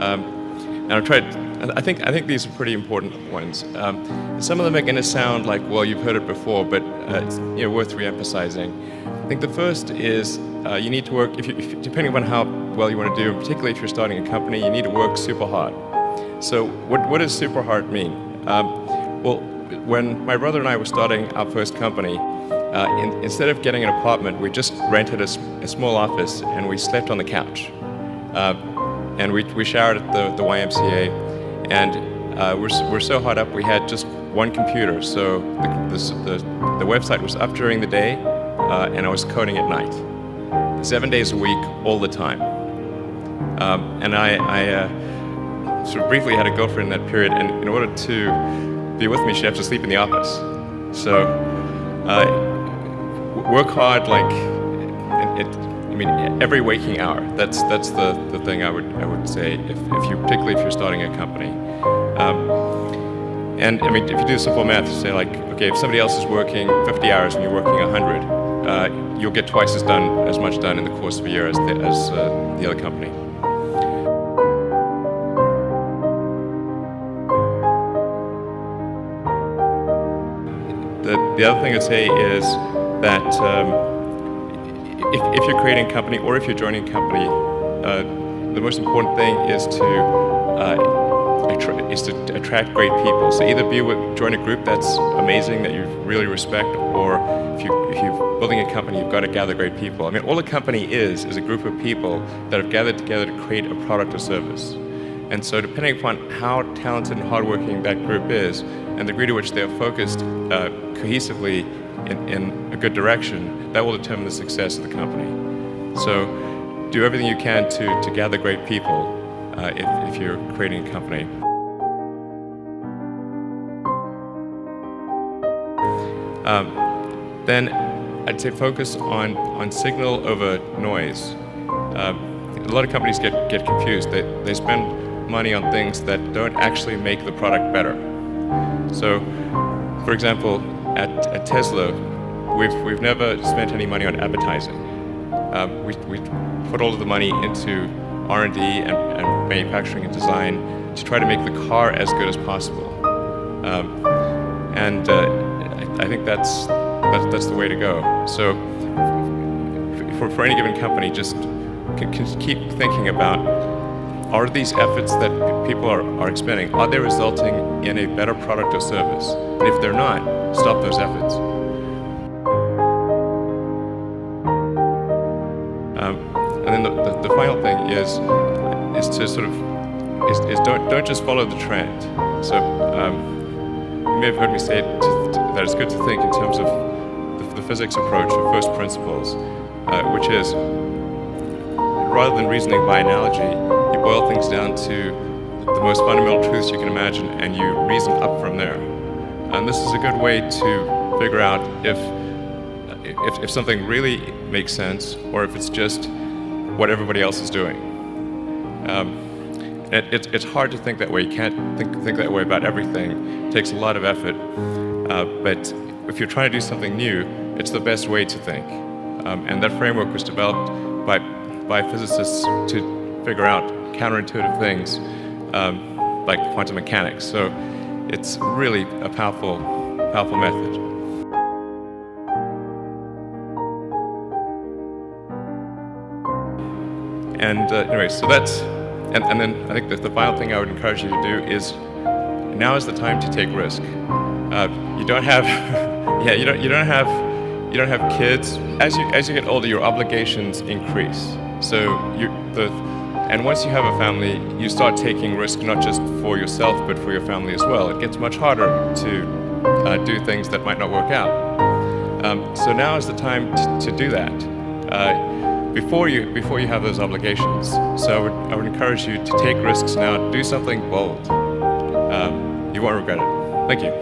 And I've tried. I think these are pretty important ones. Some of them are going to sound like, well, you've heard it before, but it's worth re-emphasizing. I think the first is you need to work. Depending upon how well you want to do, particularly if you're starting a company, you need to work super hard. So what does super hard mean? Well, when my brother and I were starting our first company, instead of getting an apartment, we just rented a small office and we slept on the couch. And we showered at the YMCA. And we're so hot up, we had just one computer. So the website was up during the day, and I was coding at night, 7 days a week, all the time. And I sort of briefly had a girlfriend in that period, and in order to be with me, she'd have to sleep in the office. So work hard, every waking hour. That's the thing I would say particularly if you're starting a company. And if you do simple math, you say okay, if somebody else is working 50 hours and you're working 100, you'll get twice as much done in the course of a year as the other company. The other thing I'd say is that if you're creating a company or if you're joining a company, the most important thing is to attract great people. So either join a group that's amazing that you really respect, or if you're building a company, you've got to gather great people. All a company is a group of people that have gathered together to create a product or service. And so depending upon how talented and hardworking that group is, and the degree to which they are focused cohesively in a good direction, that will determine the success of the company. So do everything you can to gather great people if you're creating a company. Then I'd say focus on signal over noise. A lot of companies get confused. They spend money on things that don't actually make the product better. So, for example, at Tesla, we've never spent any money on advertising. We put all of the money into R&D and manufacturing and design to try to make the car as good as possible. And I think that's the way to go. So for any given company, just keep thinking about, are these efforts that people are expending, are they resulting in a better product or service? And if they're not, stop those efforts. And then the final thing is to sort of don't just follow the trend. So you may have heard me say that it's good to think in terms of the physics approach or first principles, which is, rather than reasoning by analogy, you boil things down to the most fundamental truths you can imagine, and you reason up from there. And this is a good way to figure out if something really makes sense, or if it's just what everybody else is doing. It's hard to think that way. You can't think that way about everything. It takes a lot of effort. But if you're trying to do something new, it's the best way to think. And that framework was developed by physicists to figure out counterintuitive things like quantum mechanics. So it's really a powerful method. And anyway, so that's, and then I think that the final thing I would encourage you to do is, now is the time to take risk. You don't have, you don't have kids. As you get older, your obligations increase. So and once you have a family, you start taking risk not just for yourself but for your family as well. It gets much harder to do things that might not work out. So now is the time to do that. Before you have those obligations. So I would encourage you to take risks now. Do something bold. You won't regret it. Thank you.